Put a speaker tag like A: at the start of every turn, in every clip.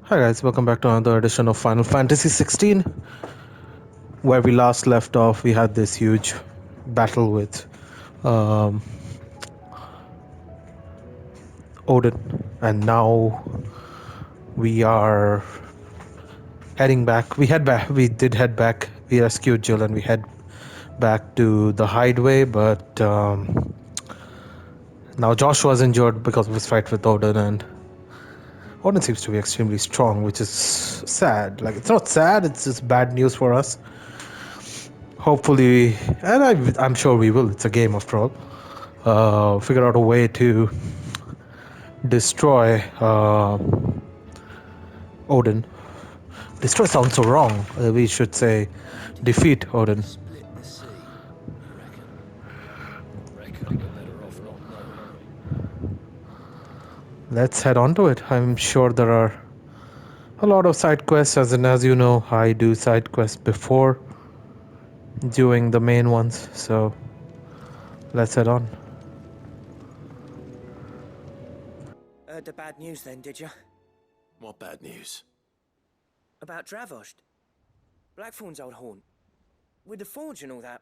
A: Hi guys, welcome back to another edition of Final Fantasy 16. Where we last left off, we had this huge battle with um, Odin, and now we are heading back. We head back. We did head back. We rescued Jill, and we head back to the hideaway. But now Joshua's injured because of his fight with Odin, and Odin seems to be extremely strong, which is sad. Like, it's not sad; it's just bad news for us. Hopefully, and I'm sure we will. It's a game after all. Figure out a way to destroy Odin. Destroy sounds so wrong. We should say defeat Odin.
B: Split the sea, you reckon? Reckon we're better off not knowing.
A: Let's head on to it. I'm sure there are a lot of side quests, as you know, I do side quests before doing the main ones. So let's head on.
C: Heard the bad news then, did you?
B: What bad news?
C: About Dravost. Blackthorn's old haunt. With the forge and all that.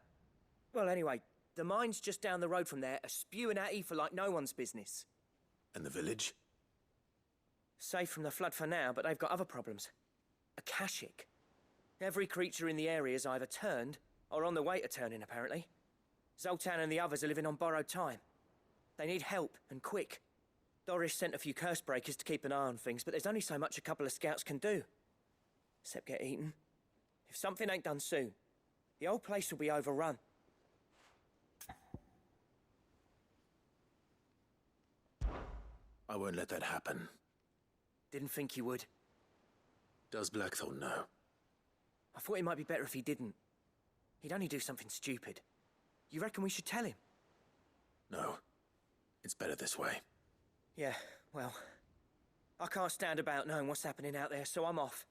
C: Well, anyway, the mines just down the road from there are spewing at Aoife like no one's business.
B: And the village?
C: Safe from the flood for now, but they've got other problems. Akashic. Every creature in the area is either turned or on the way to turning, apparently. Zoltan and the others are living on borrowed time. They need help, and quick. Doris sent a few curse breakers to keep an eye on things, but there's only so much a couple of scouts can do. Except get eaten. If something ain't done soon, the whole place will be overrun.
B: I won't let that happen.
C: Didn't think you would.
B: Does Blackthorn know?
C: I thought it might be better if he didn't. He'd only do something stupid. You reckon we should tell him?
B: No. It's better this way.
C: Yeah, well, I can't stand about knowing what's happening out there, so I'm off.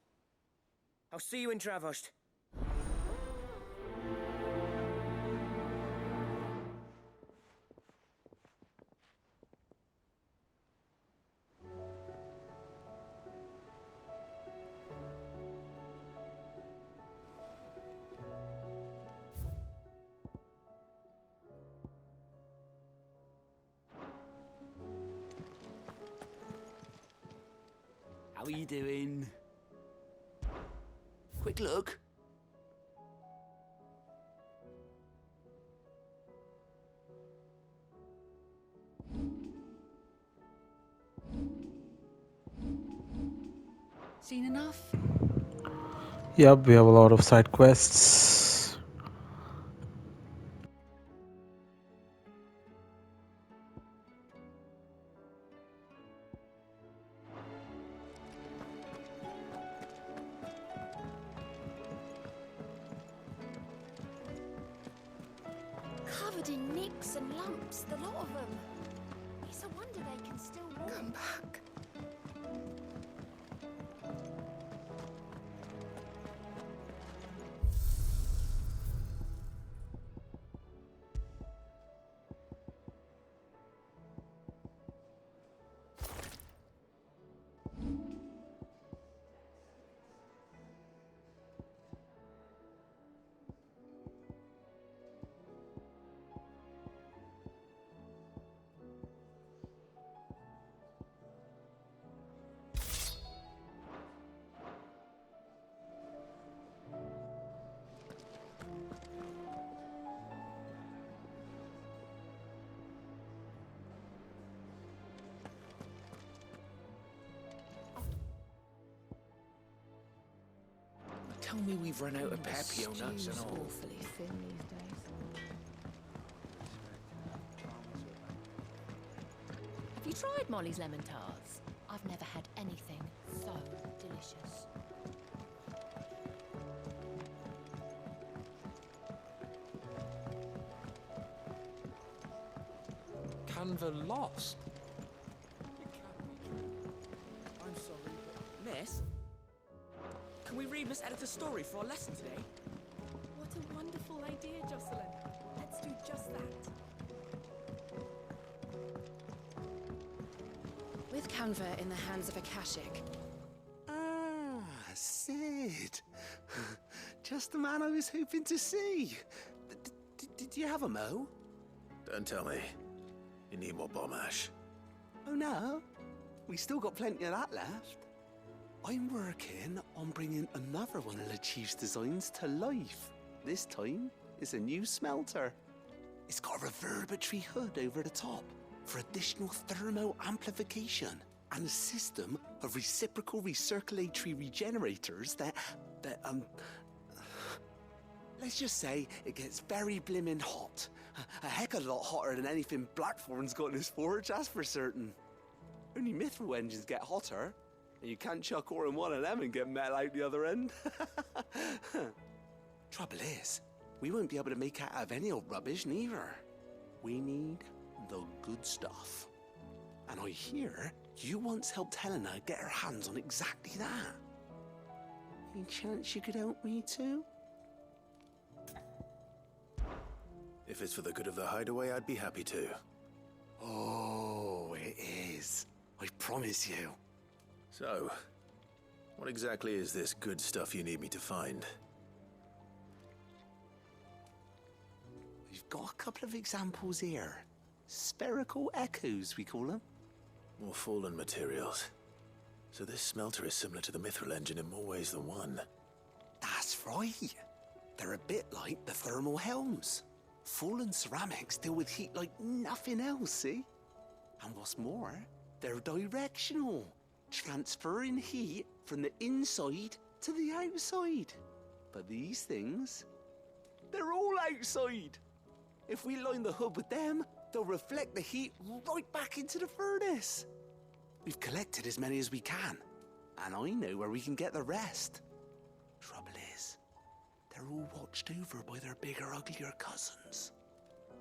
C: I'll see you in Dravost.
D: How are you doing? Quick look. Seen enough?
A: Yep, we have a lot of side quests.
E: Covered in nicks and lumps, the lot of them. It's a wonder they can still walk. Come back.
D: Tell me we've run out of Pepio nuts and all.
E: Awfully thin these days. Have you tried Molly's lemon tarts? I've never had anything so delicious.
D: Canva lost. I'm sorry, but... Miss? Can we read Miss Editor's story for our lesson today?
F: What a wonderful idea, Jocelyn. Let's do just that.
G: With Canva in the hands of Akashic, did. Just the man I was hoping to see. Did you have a mo?
B: Don't tell me. You need more bomb ash.
G: Oh no, we still got plenty of that left. I'm working on bringing another one of the Chief's designs to life. This time, it's a new smelter. It's got a reverberatory hood over the top for additional thermo amplification and a system of reciprocal recirculatory regenerators that let's just say it gets very blimmin' hot. A heck of a lot hotter than anything Blackthorn's got in his forge, that's for certain. Only mithril engines get hotter, and you can't chuck ore in one of them and get metal out the other end. Trouble is, we won't be able to make out of any old rubbish neither. We need the good stuff. And I hear you once helped Helena get her hands on exactly that. Any chance you could help me too?
B: If it's for the good of the hideaway, I'd be happy to.
G: Oh, it is. I promise you.
B: So, what exactly is this good stuff you need me to find?
G: We've got a couple of examples here. Spherical echoes, we call them.
B: More fallen materials. So this smelter is similar to the mithril engine in more ways than one.
G: That's right. They're a bit like the thermal helms. Fallen ceramics deal with heat like nothing else, see? And what's more, they're directional, transferring heat from the inside to the outside. But these things, they're all outside. If we line the hood with them, they'll reflect the heat right back into the furnace. We've collected as many as we can, and I know where we can get the rest. Trouble is, they're all watched over by their bigger, uglier cousins.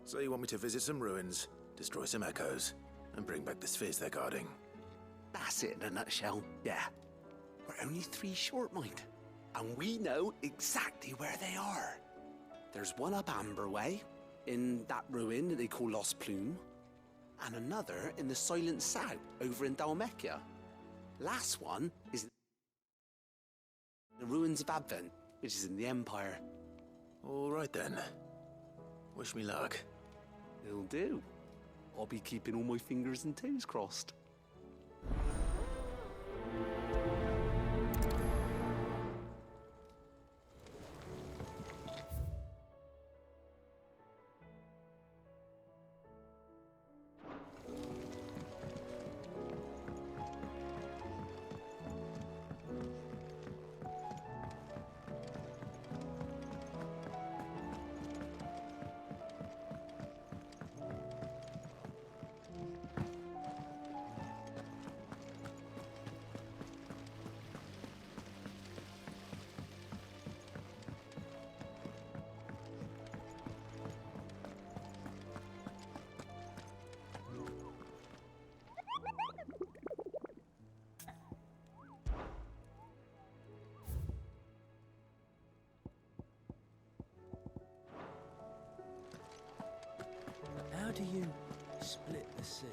B: So you want me to visit some ruins, destroy some echoes, and bring back the spheres they're guarding?
G: That's it in a nutshell, yeah. We're only 3 short, mind, and we know exactly where they are. There's one up Amber Way, in that ruin that they call Lost Plume, and another in the Silent South, over in Dalmekia. Last one is the ruins of Advent, which is in the Empire.
B: All right then. Wish me luck.
G: It'll do. I'll be keeping all my fingers and toes crossed.
D: How do you split the sea?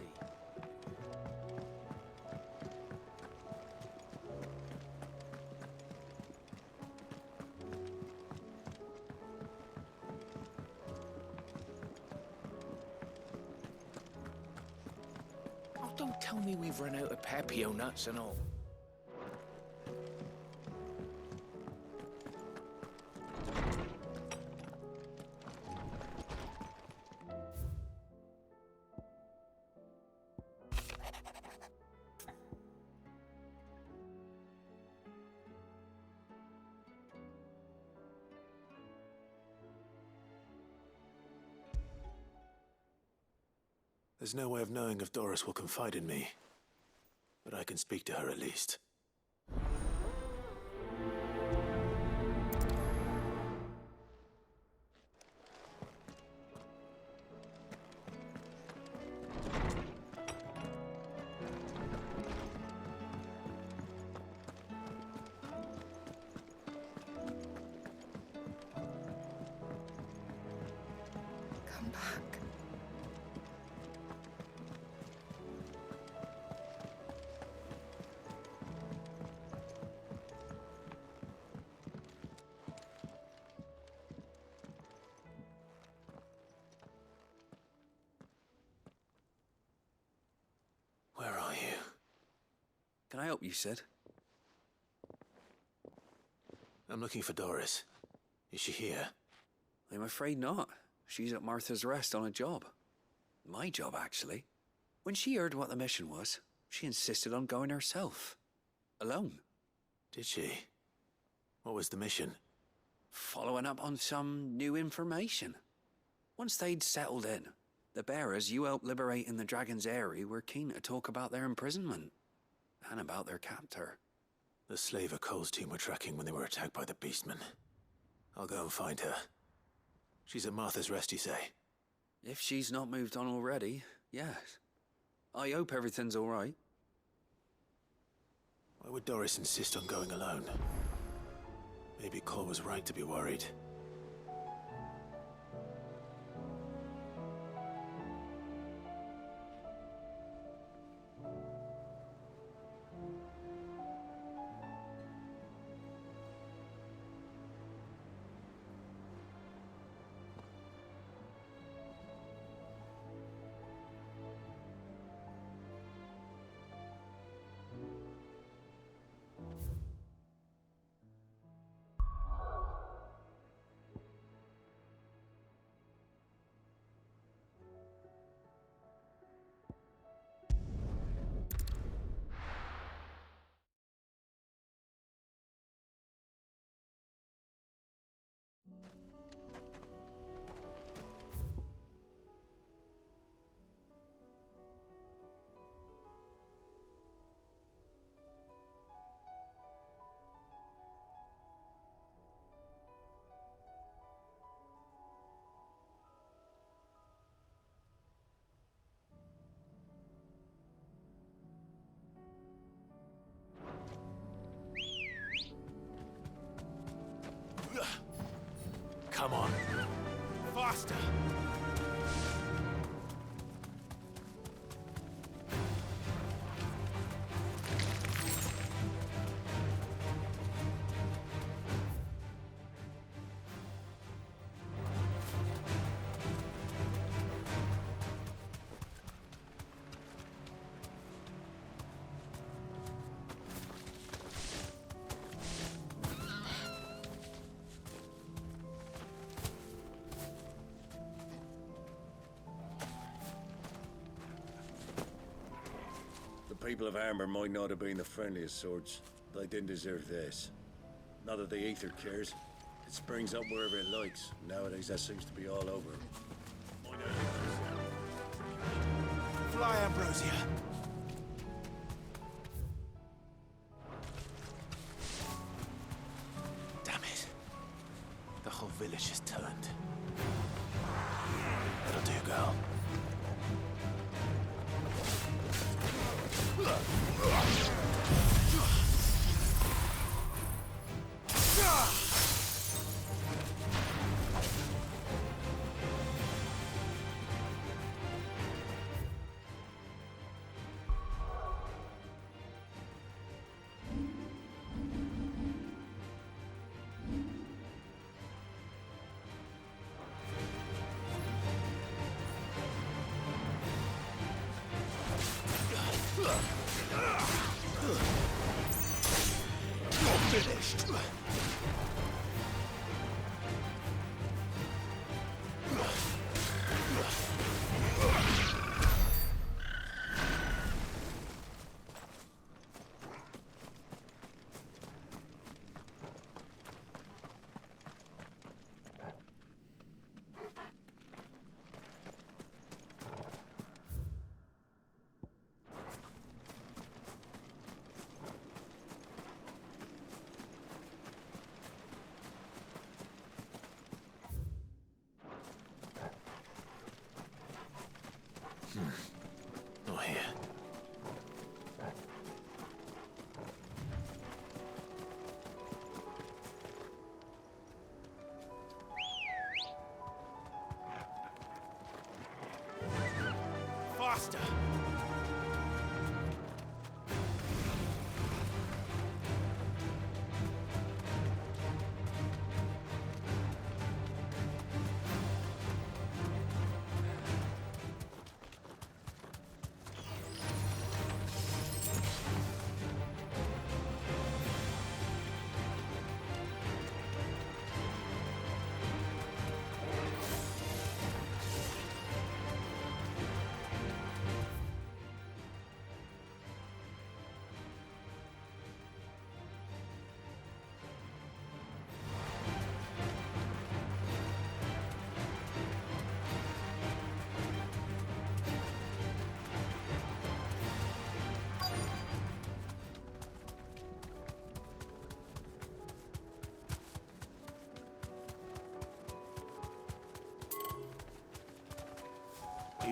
C: Oh, don't tell me we've run out of papio nuts and all.
B: There's no way of knowing if Doris will confide in me, but I can speak to her at least.
F: Come back.
G: Can I help you, Sid?
B: I'm looking for Doris. Is she here?
G: I'm afraid not. She's at Martha's Rest on a job. My job, actually. When she heard what the mission was, she insisted on going herself. Alone.
B: Did she? What was the mission?
G: Following up on some new information. Once they'd settled in, the bearers you helped liberate in the Dragon's Eyrie were keen to talk about their imprisonment. And about their captor.
B: The slaver Cole's team were tracking when they were attacked by the Beastmen. I'll go and find her. She's at Martha's Rest, you say?
G: If she's not moved on already, yes. I hope everything's all right.
B: Why would Doris insist on going alone? Maybe Cole was right to be worried. Come on. Faster!
H: The people of Armor might not have been the friendliest sorts, but they didn't deserve this. Not that the Aether cares. It springs up wherever it likes. Nowadays, that seems to be all over.
B: Fly, Ambrosia! Damn it. The whole village has turned. That'll do, girl. You're finished.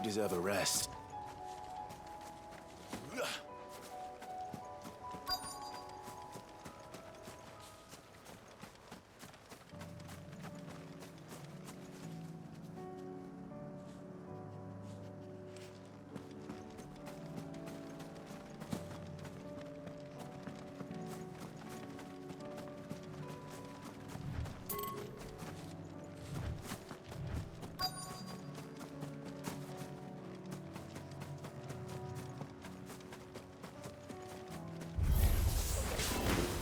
B: deserve a rest.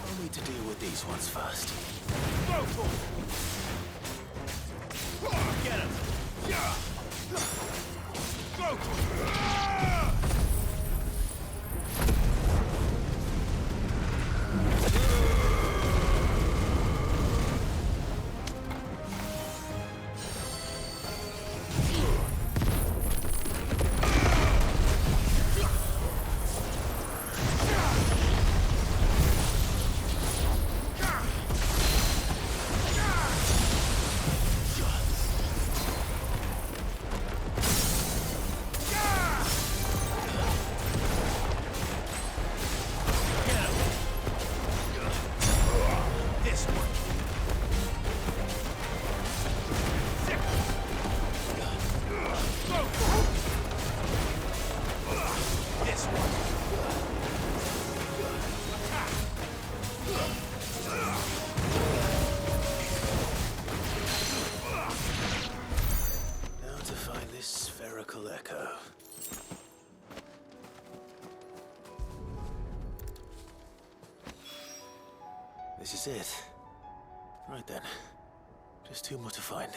B: I'll need to deal with these ones first.
H: Get him!
B: Now to find this spherical echo. This is it. Right then. Just two more to find.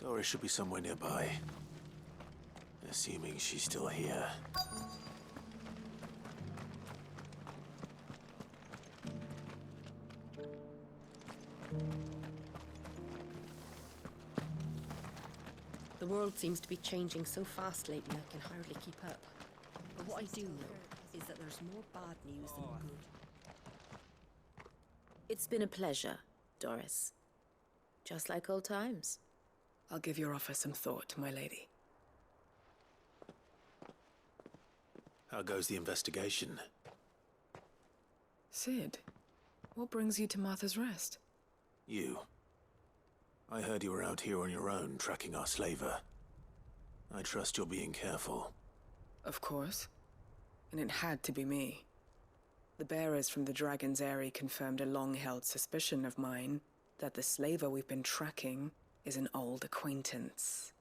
B: Doris should be somewhere nearby. Assuming she's still here.
I: The world seems to be changing so fast lately, I can hardly keep up. But what I do know is that there's more bad news than good.
J: It's been a pleasure, Doris. Just like old times.
K: I'll give your offer some thought, my lady.
B: How goes the investigation?
K: Sid, what brings you to Martha's Rest?
B: You. I heard you were out here on your own, tracking our slaver. I trust you're being careful.
K: Of course. And it had to be me. The bearers from the Dragon's Eyrie confirmed a long-held suspicion of mine that the slaver we've been tracking is an old acquaintance.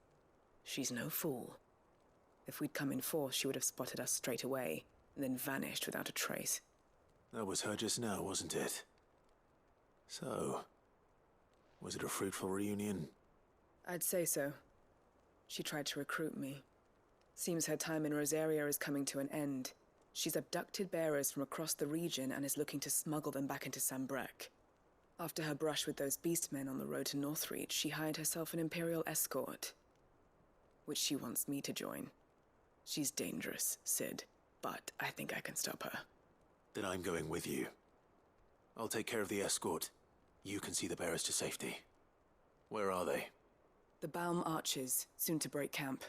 K: She's no fool. If we'd come in force, she would have spotted us straight away, and then vanished without a trace.
B: That was her just now, wasn't it? So, was it a fruitful reunion?
K: I'd say so. She tried to recruit me. Seems her time in Rosaria is coming to an end. She's abducted bearers from across the region and is looking to smuggle them back into Sambrec. After her brush with those beastmen on the road to Northreach, she hired herself an Imperial escort, which she wants me to join. She's dangerous, Sid, but I think I can stop her.
B: Then I'm going with you. I'll take care of the escort. You can see the bearers to safety. Where are they?
K: The Baum Archers, soon to break camp.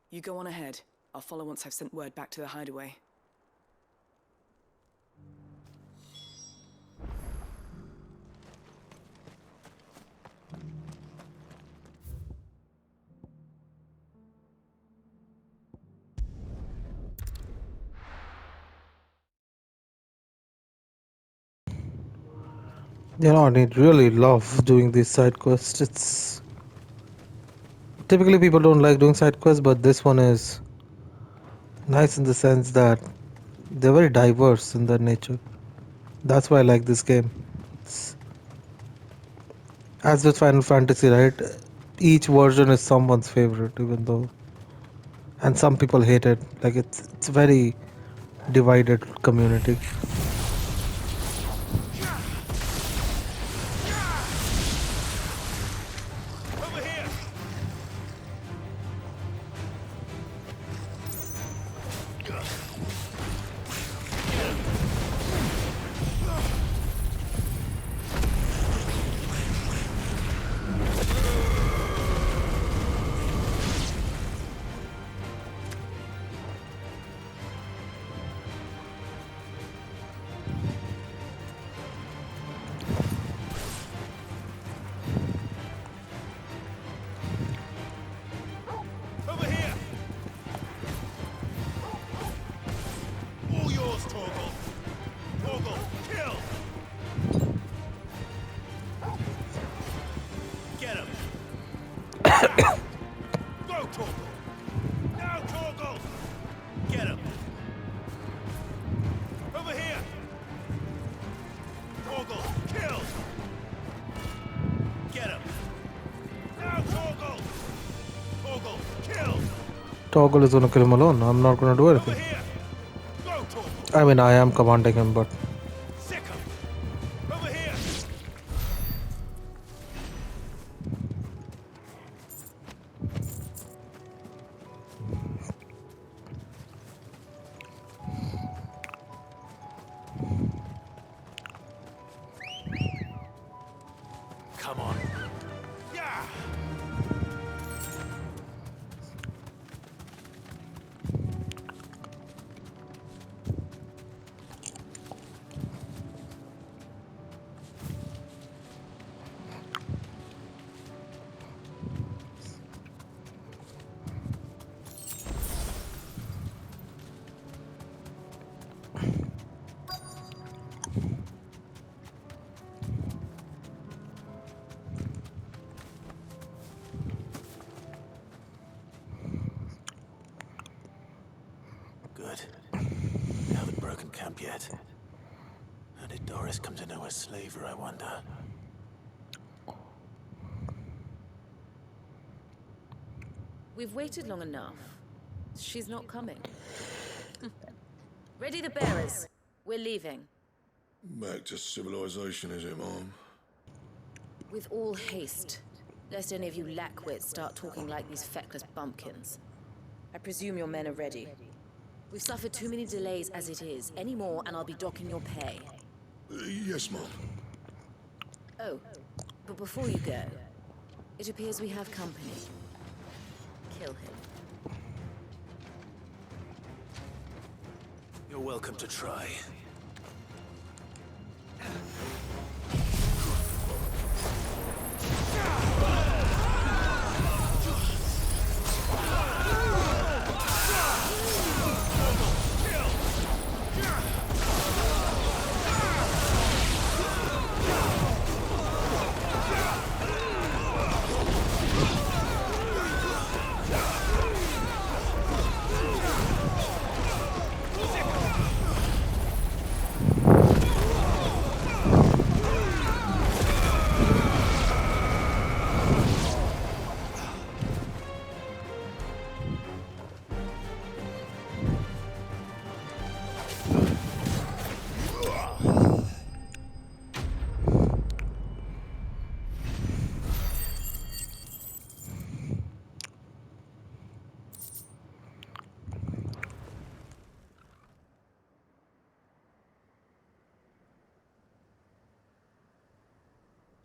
K: You go on ahead. I'll follow once I've sent word back to the hideaway.
A: You know, I really love doing these side quests. It's typically people don't like doing side quests, but this one is nice in the sense that they're very diverse in their nature. That's why I like this game. It's, as with Final Fantasy, right? Each version is someone's favorite, even though, and some people hate it. Like it's very divided community. Toggle is gonna kill him alone. I'm not gonna do anything. I mean, I am commanding him, but
B: Come on. Good. We haven't broken camp yet. How did Doris come to know a slaver, I wonder?
J: We've waited long enough. She's not coming. Ready the bearers. We're leaving.
H: Back to civilization, is it, Mom?
J: With all haste. Lest any of you lackwits start talking like these feckless bumpkins. I presume your men are ready. We've suffered too many delays as it is. Any more and I'll be docking your pay.
H: Yes, Mom.
J: Oh, but before you go, it appears we have company. Kill him.
B: You're welcome to try.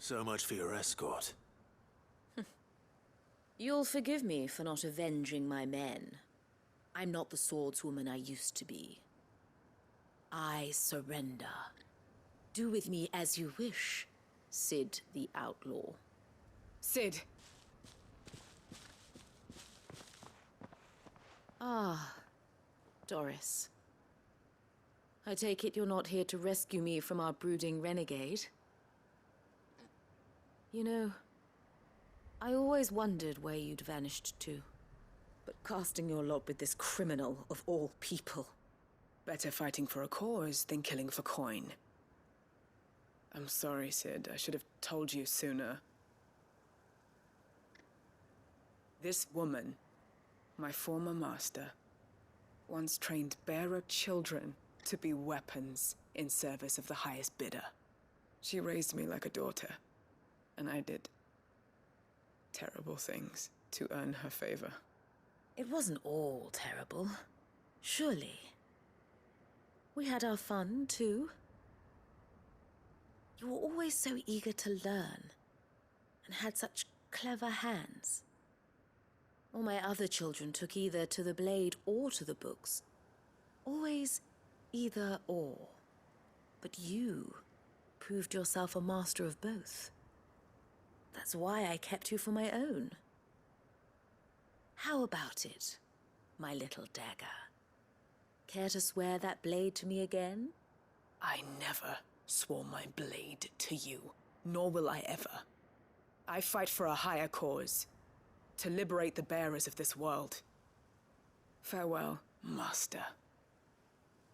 B: So much for your escort.
J: You'll forgive me for not avenging my men. I'm not the swordswoman I used to be. I surrender. Do with me as you wish, Sid the Outlaw.
K: Sid!
J: Ah, Doris. I take it you're not here to rescue me from our brooding renegade? You know, I always wondered where you'd vanished to. But casting your lot with this criminal of all people.
K: Better fighting for a cause than killing for coin. I'm sorry, Sid. I should have told you sooner. This woman, my former master, once trained bearer children to be weapons in service of the highest bidder. She raised me like a daughter, and I did terrible things to earn her favor.
J: It wasn't all terrible, surely. We had our fun, too. You were always so eager to learn, and had such clever hands. All my other children took either to the blade or to the books. Always either or. But you proved yourself a master of both. That's why I kept you for my own. How about it, my little dagger? Care to swear that blade to me again?
K: I never swore my blade to you, nor will I ever. I fight for a higher cause, to liberate the bearers of this world. Farewell, Master.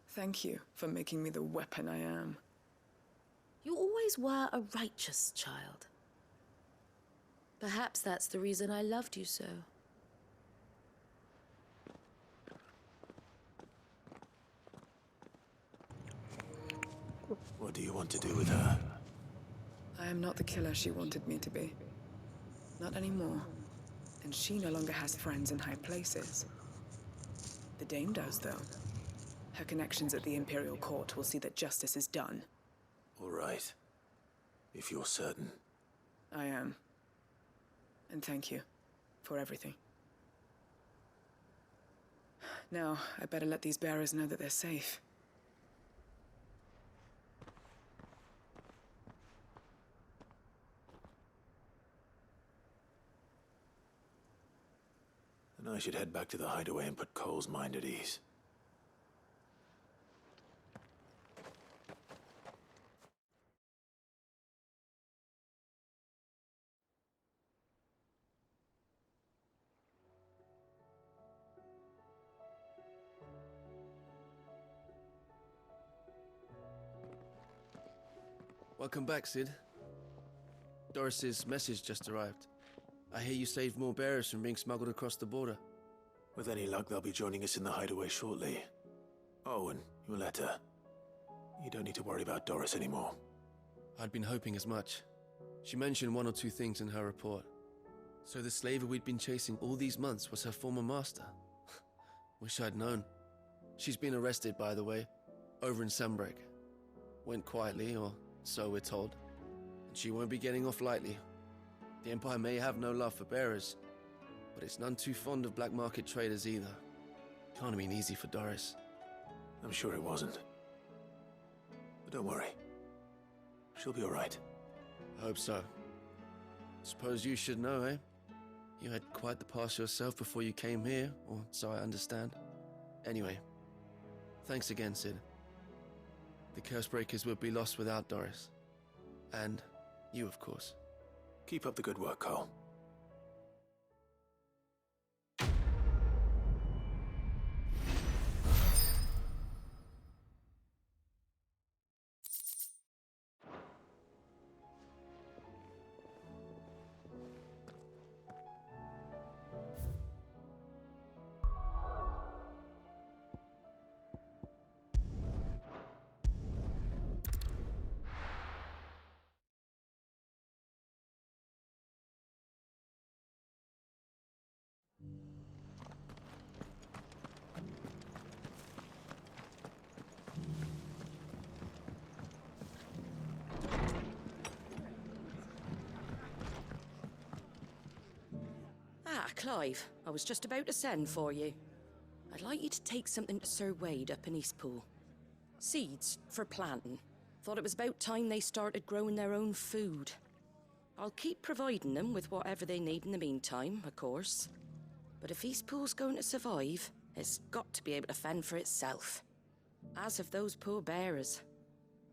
K: Thank you for making me the weapon I am.
J: You always were a righteous child. Perhaps that's the reason I loved you so.
B: What do you want to do with her?
K: I am not the killer she wanted me to be. Not anymore. And she no longer has friends in high places. The Dame does, though. Her connections at the Imperial Court will see that justice is done.
B: All right. If you're certain.
K: I am. And thank you for everything. Now, I better let these bearers know that they're safe.
B: And I should head back to the hideaway and put Cole's mind at ease.
L: Welcome back, Sid. Doris's message just arrived. I hear you saved more bearers from being smuggled across the border.
B: With any luck, they'll be joining us in the hideaway shortly. Oh, and your letter. You don't need to worry about Doris anymore.
L: I'd been hoping as much. She mentioned one or two things in her report. So the slaver we'd been chasing all these months was her former master. Wish I'd known. She's been arrested, by the way, over in Sunbreak. Went quietly, or so we're told. And she won't be getting off lightly. The Empire may have no love for bearers, but it's none too fond of black market traders either. Can't have been easy for Doris.
B: I'm sure it wasn't. But don't worry. She'll be all right.
L: I hope so. Suppose you should know, eh? You had quite the past yourself before you came here, or so I understand. Anyway, thanks again, Sid. The Cursebreakers would be lost without Doris. And you, of course.
B: Keep up the good work, Cole.
I: Ah, Clive, I was just about to send for you. I'd like you to take something to Sir Wade up in Eastpool. Seeds for planting. Thought it was about time they started growing their own food. I'll keep providing them with whatever they need in the meantime, of course. But if Eastpool's going to survive, it's got to be able to fend for itself. As of those poor bearers.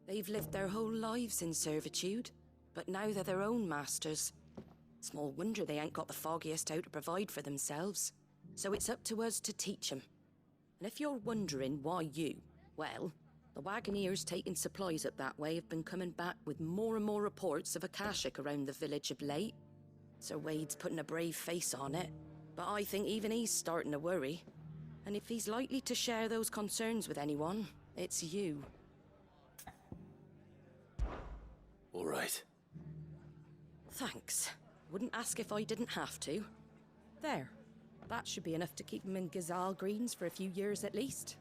I: They've lived their whole lives in servitude, but now they're their own masters. Small wonder they ain't got the foggiest how to provide for themselves. So it's up to us to teach them. And if you're wondering why you, well, the Wagoneers taking supplies up that way have been coming back with more and more reports of Akashic around the village of late. Sir Wade's putting a brave face on it, but I think even he's starting to worry. And if he's likely to share those concerns with anyone, it's you.
B: All right.
I: Thanks. Wouldn't ask if I didn't have to. There. That should be enough to keep him in Gazal Greens for a few years at least.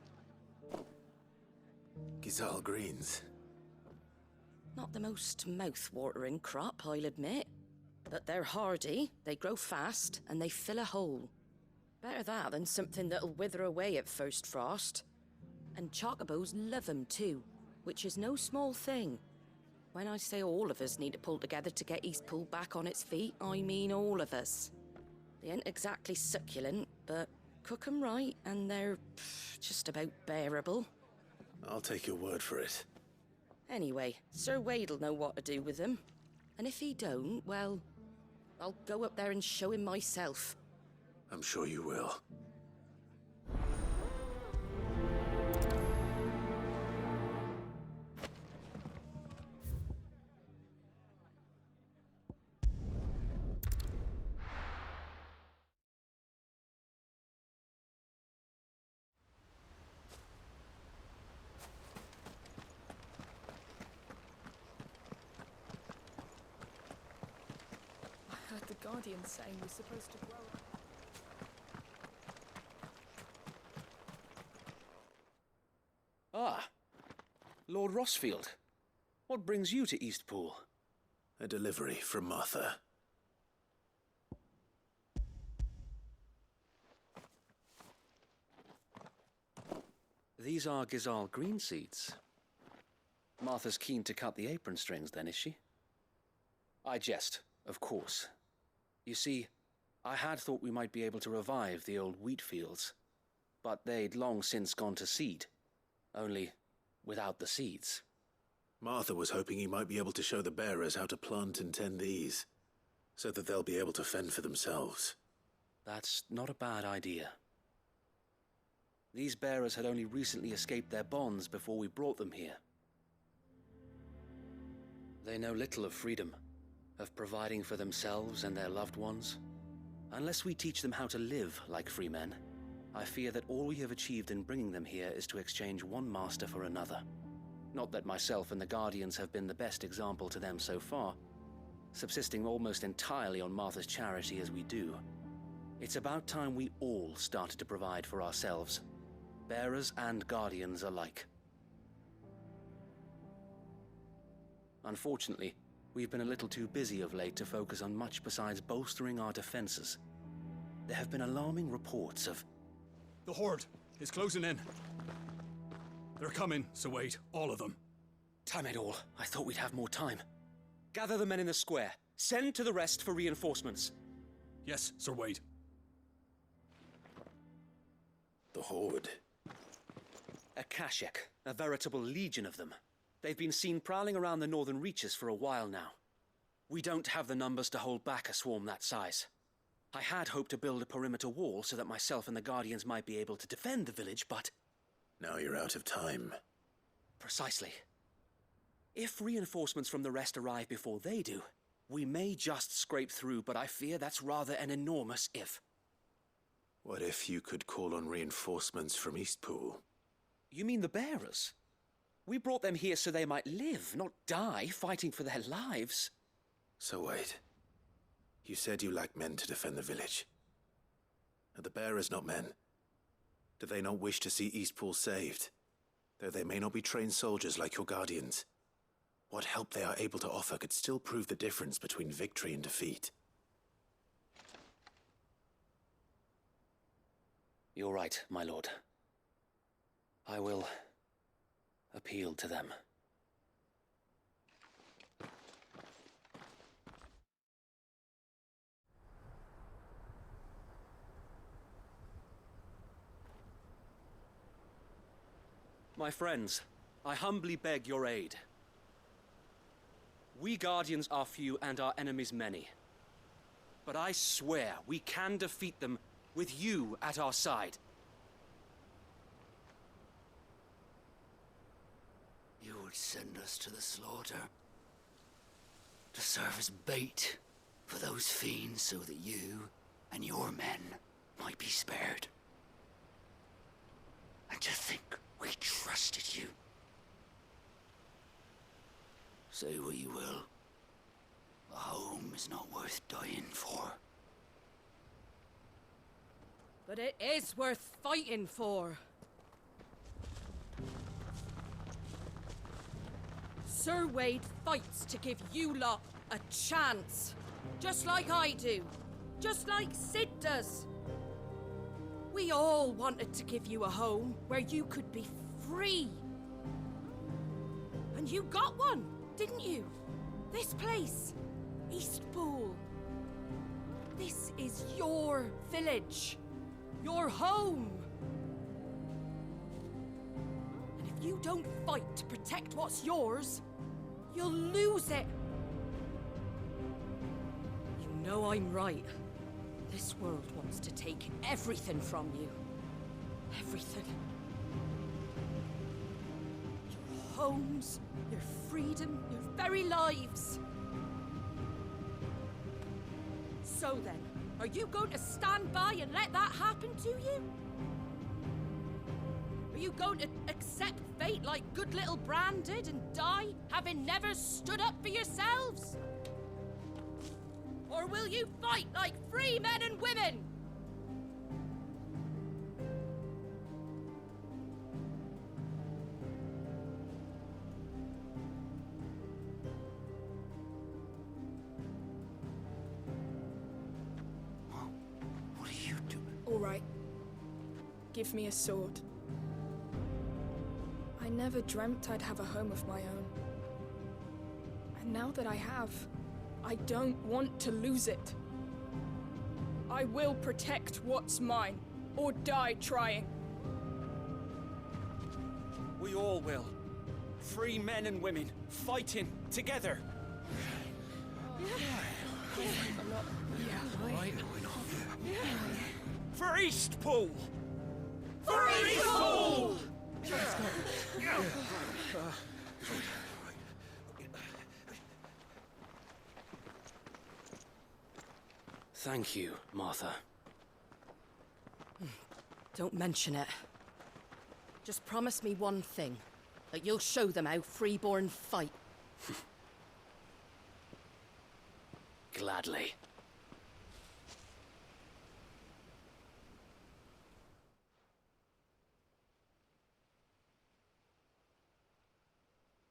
B: Gazal Greens.
I: Not the most mouth-watering crop, I'll admit. But they're hardy, they grow fast, and they fill a hole. Better that than something that'll wither away at first frost. And chocobos love 'em too, which is no small thing. When I say all of us need to pull together to get Eastpool back on its feet, I mean all of us. They ain't exactly succulent, but cook 'em right and they're just about bearable.
B: I'll take your word for it.
I: Anyway, Sir Wade'll know what to do with them. And if he don't, well, I'll go up there and show him myself.
B: I'm sure you will.
F: Guardian's saying we're supposed to grow up.
M: Ah, Lord Rossfield. What brings you to Eastpool?
B: A delivery from Martha.
M: These are Gizal green seeds. Martha's keen to cut the apron strings then, is she? I jest, of course. You see, I had thought we might be able to revive the old wheat fields, but they'd long since gone to seed, only without the seeds.
B: Martha was hoping he might be able to show the bearers how to plant and tend these, so that they'll be able to fend for themselves.
M: That's not a bad idea. These bearers had only recently escaped their bonds before we brought them here. They know little of freedom, of providing for themselves and their loved ones. Unless we teach them how to live like free men, I fear that all we have achieved in bringing them here is to exchange one master for another. Not that myself and the Guardians have been the best example to them so far, subsisting almost entirely on Martha's charity as we do. It's about time we all started to provide for ourselves, bearers and Guardians alike. Unfortunately, we've been a little too busy of late to focus on much besides bolstering our defenses. There have been alarming reports of...
N: The Horde is closing in. They're coming, so wait, all of them.
M: Damn it all, I thought we'd have more time. Gather the men in the square. Send to the rest for reinforcements.
N: Yes, Sir Wade.
B: The Horde.
M: A Kashek, a veritable legion of them. They've been seen prowling around the northern reaches for a while now. We don't have the numbers to hold back a swarm that size. I had hoped to build a perimeter wall so that myself and the Guardians might be able to defend the village, but...
B: Now you're out of time.
M: Precisely. If reinforcements from the rest arrive before they do, we may just scrape through, but I fear that's rather an enormous if.
B: What if you could call on reinforcements from Eastpool?
M: You mean the bearers? We brought them here so they might live, not die fighting for their lives.
B: So wait. You said you lack men to defend the village. Are the bearers not men? Do they not wish to see Eastpool saved? Though they may not be trained soldiers like your Guardians. What help they are able to offer could still prove the difference between victory and defeat.
M: You're right, my lord. I will appeal to them. My friends, I humbly beg your aid. We Guardians are few and our enemies many. But I swear we can defeat them with you at our side.
O: You would send us to the slaughter, to serve as bait for those fiends so that you and your men might be spared. And to think we trusted you. Say what you will, a home is not worth dying for.
I: But it is worth fighting for. Sir Wade fights to give you lot a chance. Just like I do. Just like Sid does. We all wanted to give you a home where you could be free. And you got one, didn't you? This place, Eastpool. This is your village. Your home. And if you don't fight to protect what's yours, you'll lose it. You know I'm right. This world wants to take everything from you. Everything. Your homes, your freedom, your very lives. So then, are you going to stand by and let that happen to you? Are you going to accept fate like good little Bran did and die, having never stood up for yourselves? Or Or will you fight like free men and women?
O: What are you doing?
F: All right. Give me a sword. I never dreamt I'd have a home of my own. And now that I have, I don't want to lose it. I will protect what's mine, or die trying.
D: We all will. Free men and women, fighting together. For Eastpool! For Eastpool!
M: Thank you, Martha.
I: Don't mention it. Just promise me one thing. That you'll show them how freeborn fight.
M: Gladly.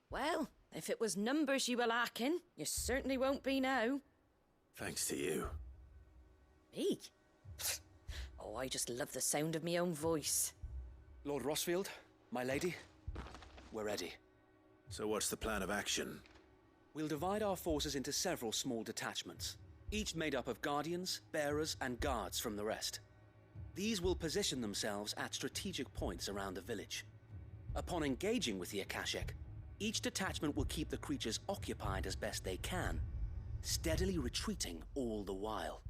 I: Well, if it was numbers you were lacking, you certainly won't be now.
B: Thanks to you.
I: Me? Oh, I just love the sound of my own voice.
M: Lord Rossfield, my lady, we're ready.
B: So what's the plan of action?
M: We'll divide our forces into several small detachments, each made up of guardians, bearers, and guards from the rest. These will position themselves at strategic points around the village. Upon engaging with the Akashic, each detachment will keep the creatures occupied as best they can, steadily retreating all the while.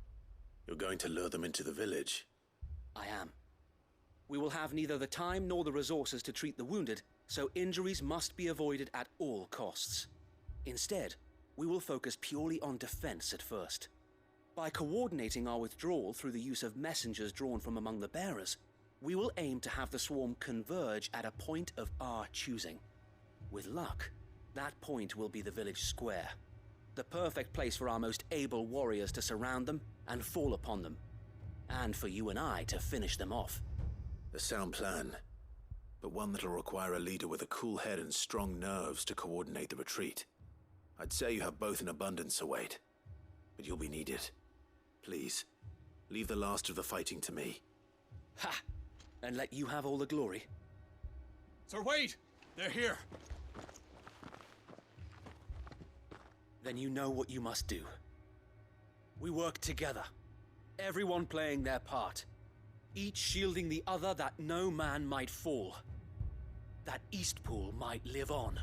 B: You're going to lure them into the village?
M: I am. We will have neither the time nor the resources to treat the wounded, so injuries must be avoided at all costs. Instead, we will focus purely on defense at first. By coordinating our withdrawal through the use of messengers drawn from among the bearers, we will aim to have the swarm converge at a point of our choosing. With luck, that point will be the village square, the perfect place for our most able warriors to surround them and fall upon them, and for you and I to finish them off.
B: A sound plan, but one that'll require a leader with a cool head and strong nerves to coordinate the retreat. I'd say you have both in abundance, Await, but you'll be needed. Please, leave the last of the fighting to me.
M: Ha! And let you have all the glory.
N: Sir Wade! They're here!
M: Then you know what you must do. We work together, everyone playing their part, each shielding the other that no man might fall, that Eastpool might live on.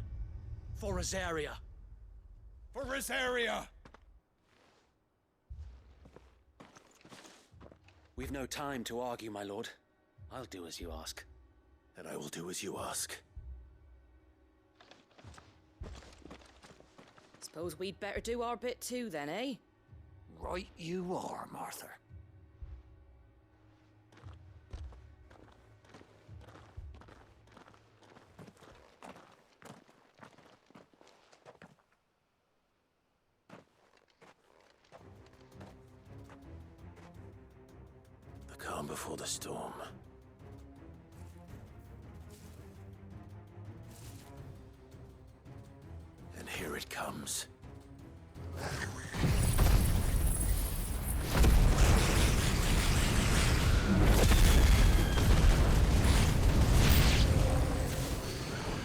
M: For Rosaria!
N: For Rosaria!
M: We've no time to argue, my lord. I'll do as you ask.
B: And I will do as you ask.
I: Suppose we'd better do our bit too then, eh?
O: Right you are, Martha.
B: The calm before the storm. And here it comes.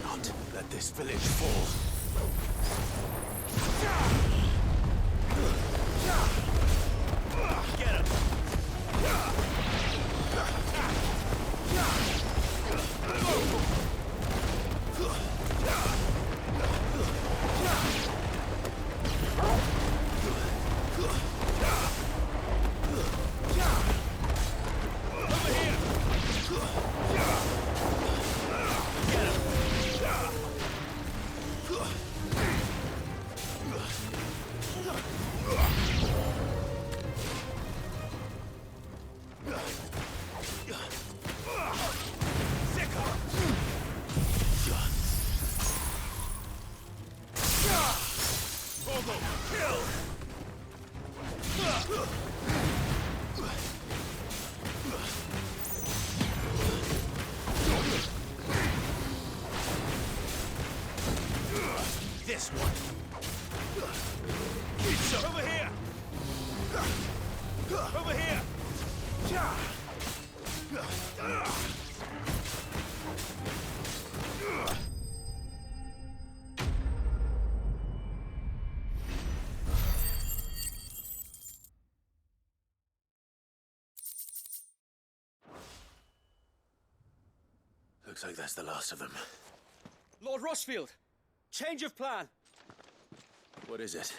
B: Not let this village fall. Get him! Kill! This one. Over here. Over here. Looks like that's the last of them.
M: Lord Rossfield! Change of plan!
B: What is it?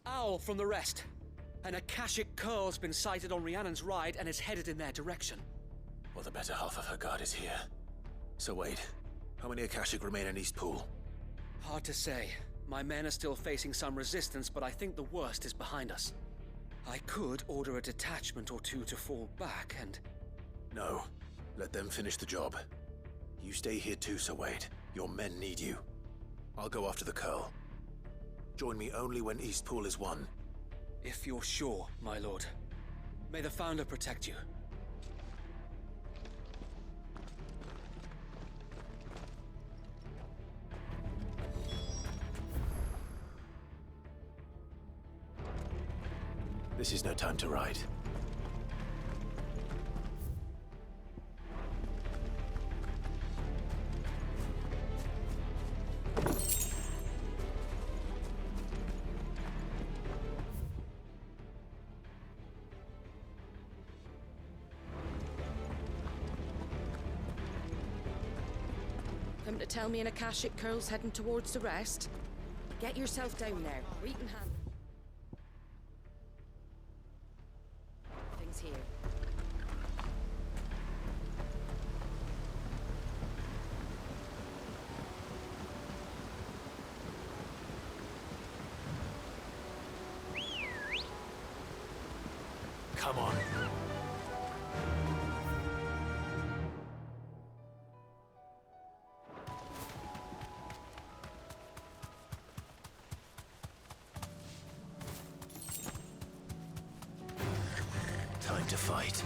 M: Owl from the rest. An Akashic curl's been sighted on Rhiannon's ride and is headed in their direction.
B: Well, the better half of her guard is here. So wait, how many Akashic remain in East Pool?
M: Hard to say. My men are still facing some resistance, but I think the worst is behind us. I could order a detachment or two to fall back and...
B: No. Let them finish the job. You stay here too, Sir Wade. Your men need you. I'll go after the Curl. Join me only when East Pool is won.
M: If you're sure, my lord. May the Founder protect you.
B: This is no time to ride.
I: Come to tell me an Akashic curl's heading towards the rest? Get yourself down there. Reet in hand. Things here.
B: Come on. Time to fight.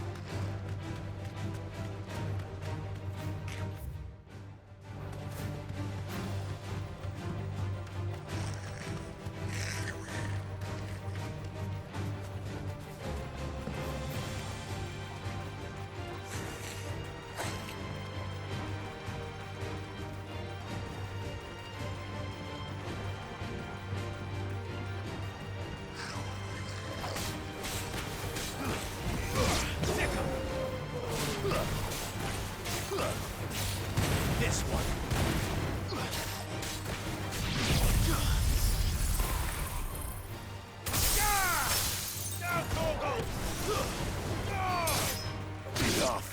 B: This one. Now, Torgo! Enough.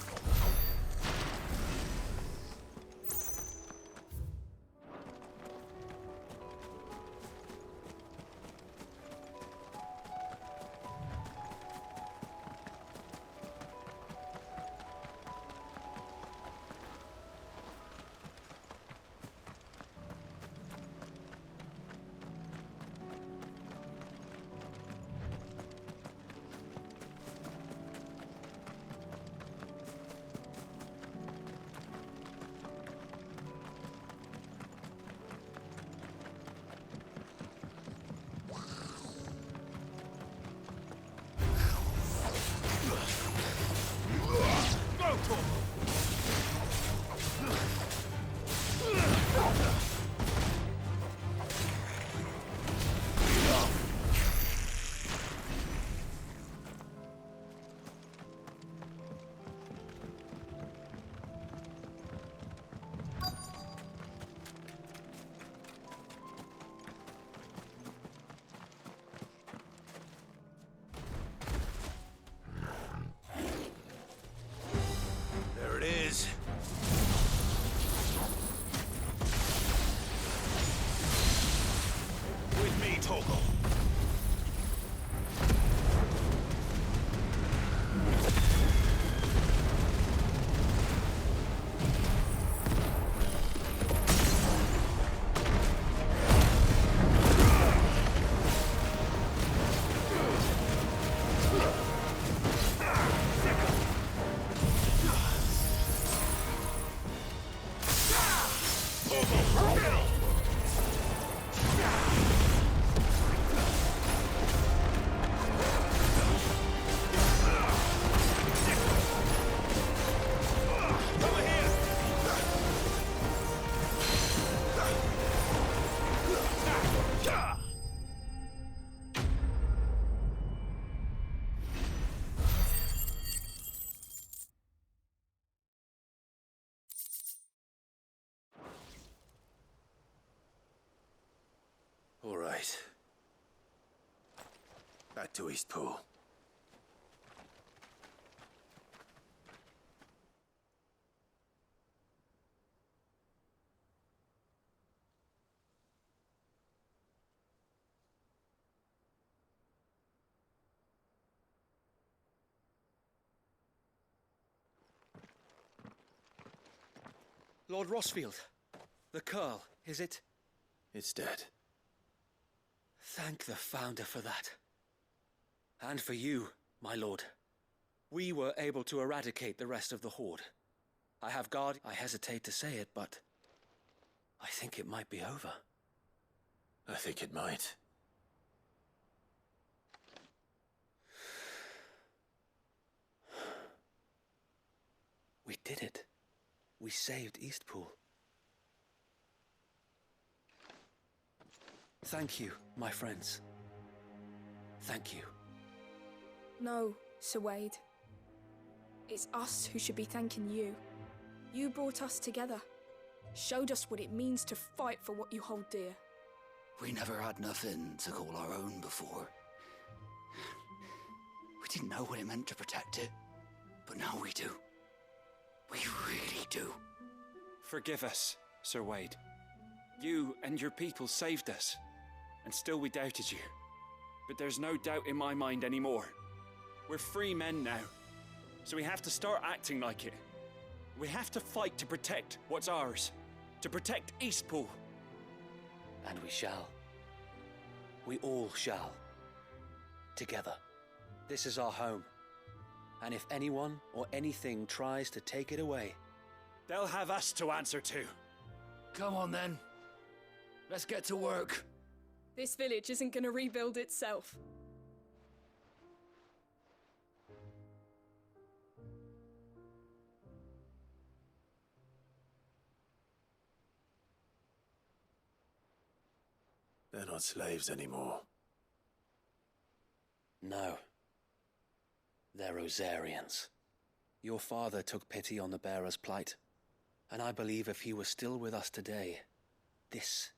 B: There it is. With me, Torgo. right. Back to Eastpool.
M: Lord Rossfield, the Curl, is it?
B: It's dead.
M: Thank the Founder for that. And for you, my lord. We were able to eradicate the rest of the Horde. I hesitate to say it, but I think it might be over.
B: I think it might.
M: We did it. We saved Eastpool. Thank you, my friends. Thank you.
F: No, Sir Wade. It's us who should be thanking you. You brought us together. Showed us what it means to fight for what you hold dear.
O: We never had nothing to call our own before. We didn't know what it meant to protect it, but now we do. We really do.
P: Forgive us, Sir Wade. You and your people saved us, and still we doubted you. But there's no doubt in my mind anymore. We're free men now, so we have to start acting like it. We have to fight to protect what's ours, to protect Eastpool.
M: And we shall. We all shall. Together. This is our home. And if anyone or anything tries to take it away,
P: they'll have us to answer to.
O: Come on then. Let's get to work.
F: This village isn't gonna rebuild itself.
B: They're not slaves anymore.
M: no. They're Rosarians. Your father took pity on the bearer's plight, and I believe if he were still with us today, this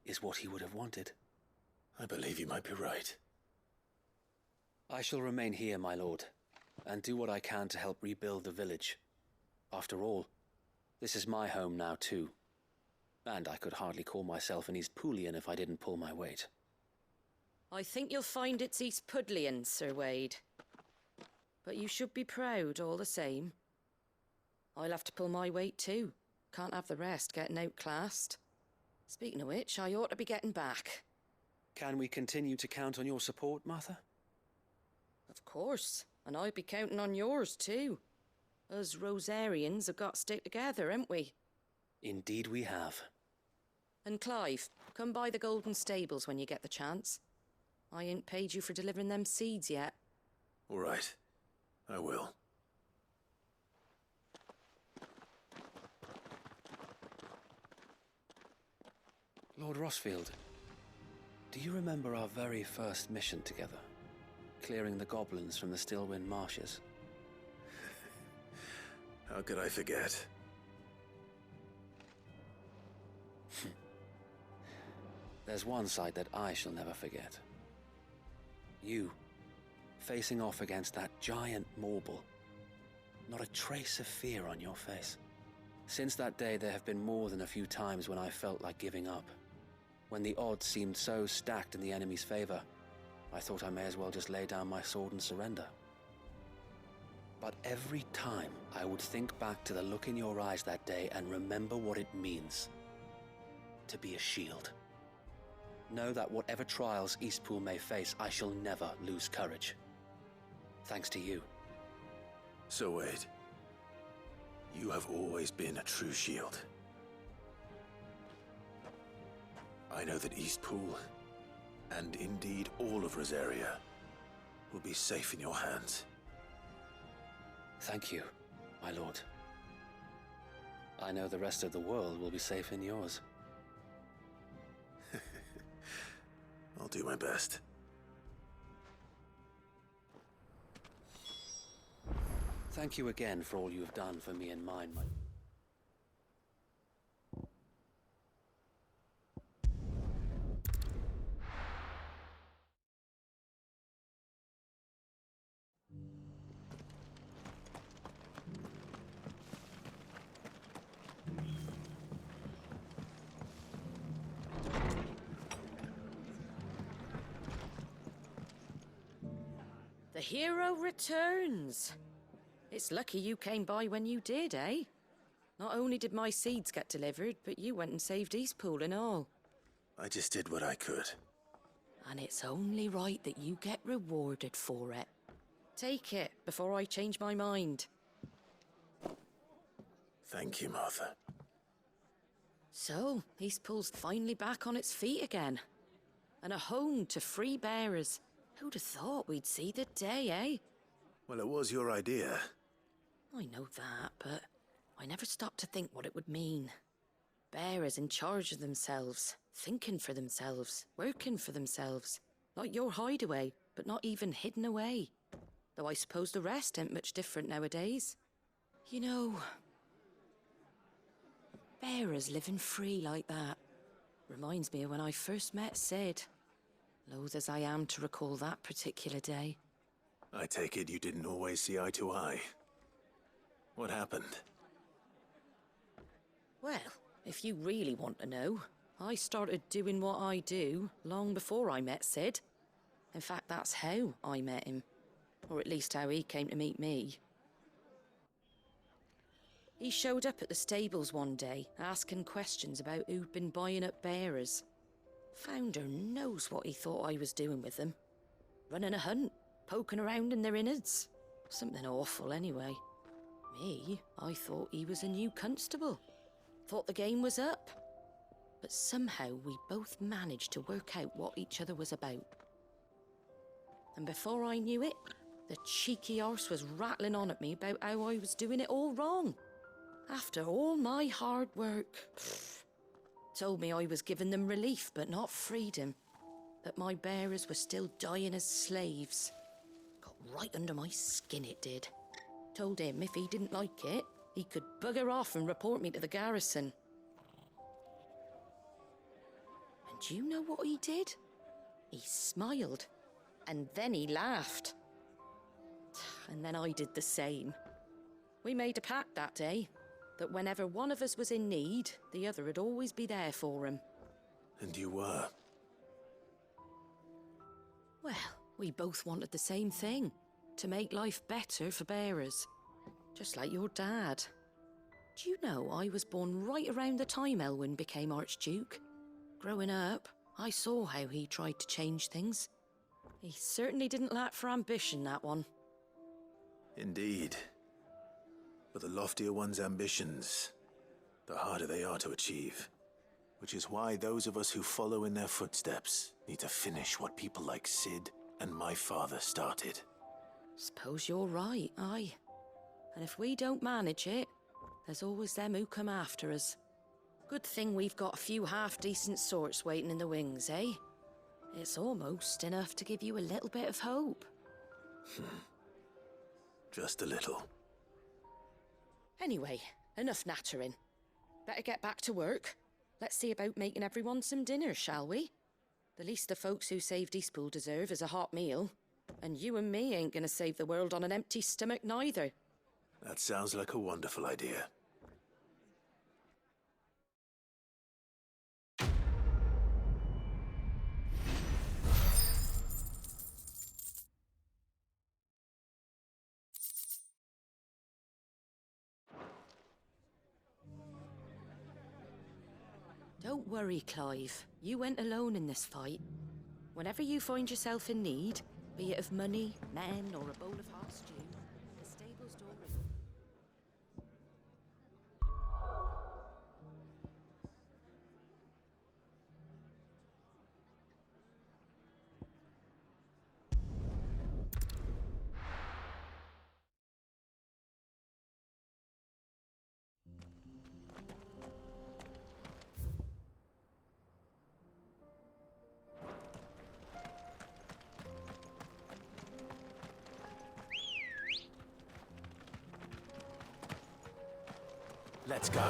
M: is what he would have wanted.
B: I believe you might be right.
M: I shall remain here, my lord, and do what I can to help rebuild the village. After all, this is my home now too, and I could hardly call myself an Eastpoolian if I didn't pull my weight.
I: I think you'll find it's Eastpudlian, Sir Wade. But you should be proud all the same. I'll have to pull my weight too. Can't have the rest getting outclassed. Speaking of which, I ought to be getting back.
M: Can we continue to count on your support, Martha?
I: Of course, and I'd be counting on yours too. Us Rosarians have got to stick together, haven't we?
M: Indeed we have.
I: And Clive, come by the Golden Stables when you get the chance. I ain't paid you for delivering them seeds yet.
B: All right. I will.
M: Lord Rossfield, do you remember our very first mission together? Clearing the goblins from the Stillwind marshes?
B: How could I forget?
M: There's one sight that I shall never forget. You, facing off against that giant Morble. Not a trace of fear on your face. Since that day, there have been more than a few times when I felt like giving up. When the odds seemed so stacked in the enemy's favor, I thought I may as well just lay down my sword and surrender. But every time, I would think back to the look in your eyes that day and remember what it means to be a shield. Know that whatever trials Eastpool may face, I shall never lose courage. Thanks to you.
B: So Wade, you have always been a true shield. I know that Eastpool, and indeed all of Rosaria, will be safe in your hands.
M: Thank you, my lord. I know the rest of the world will be safe in yours.
B: I'll do my best.
M: Thank you again for all you have done for me and mine, my...
I: hero returns. It's lucky you came by when you did, eh? Not only did my seeds get delivered, but you went and saved Eastpool and all.
B: I just did what I could.
I: And it's only right that you get rewarded for it. Take it before I change my mind.
B: Thank you, Martha.
I: So, Eastpool's finally back on its feet again. And a home to free bearers. Who'd have thought we'd see the day, eh?
B: Well, it was your idea.
I: I know that, but I never stopped to think what it would mean. Bearers in charge of themselves, thinking for themselves, working for themselves. Like your hideaway, but not even hidden away. Though I suppose the rest ain't much different nowadays. You know, bearers living free like that reminds me of when I first met Sid. Loath as I am to recall that particular day.
B: I take it you didn't always see eye to eye. What happened?
I: Well, if you really want to know, I started doing what I do long before I met Sid. In fact, that's how I met him. Or at least how he came to meet me. He showed up at the stables one day, asking questions about who'd been buying up bearers. Founder knows what he thought I was doing with them. Running a hunt, poking around in their innards. Something awful anyway. Me, I thought he was a new constable. Thought the game was up. But somehow we both managed to work out what each other was about. And before I knew it, the cheeky arse was rattling on at me about how I was doing it all wrong. After all my hard work. Told me I was giving them relief, but not freedom. That my bearers were still dying as slaves. Got right under my skin, it did. Told him if he didn't like it, he could bugger off and report me to the garrison. And do you know what he did? He smiled. And then he laughed. And then I did the same. We made a pact that day, that whenever one of us was in need, the other would always be there for him.
B: And you were?
I: Well, we both wanted the same thing. To make life better for bearers. Just like your dad. Do you know I was born right around the time Elwyn became Archduke? Growing up, I saw how he tried to change things. He certainly didn't lack for ambition, that one.
B: Indeed. But the loftier one's ambitions, the harder they are to achieve. Which is why those of us who follow in their footsteps need to finish what people like Sid and my father started.
I: Suppose you're right, aye. And if we don't manage it, there's always them who come after us. Good thing we've got a few half-decent sorts waiting in the wings, eh? It's almost enough to give you a little bit of hope.
B: Just a little.
I: Anyway, enough nattering. Better get back to work. Let's see about making everyone some dinner, shall we? The least the folks who saved Eastpool deserve is a hot meal. And you and me ain't gonna save the world on an empty stomach neither.
B: That sounds like a wonderful idea.
I: Don't worry, Clive. You went alone in this fight. Whenever you find yourself in need, be it of money, men, or a bowl of hot stew, the stable's door is open.
B: Let's go.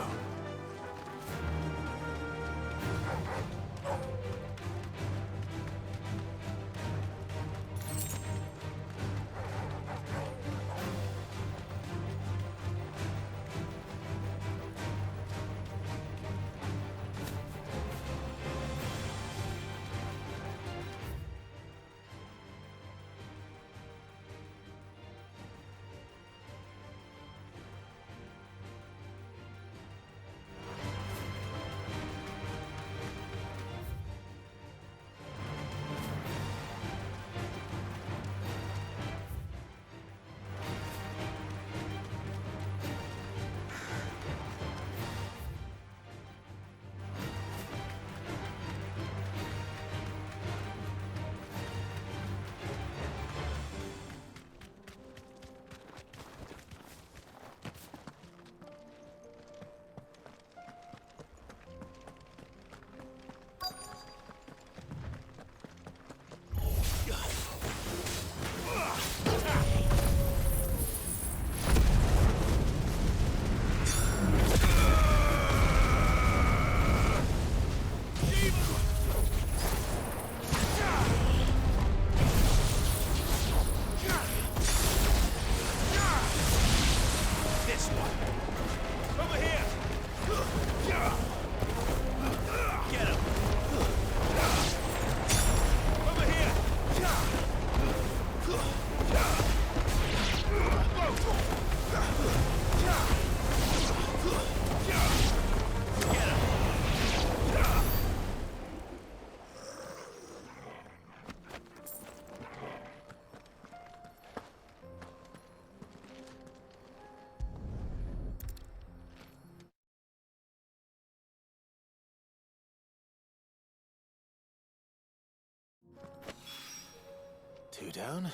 B: Two down,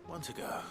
B: one to go.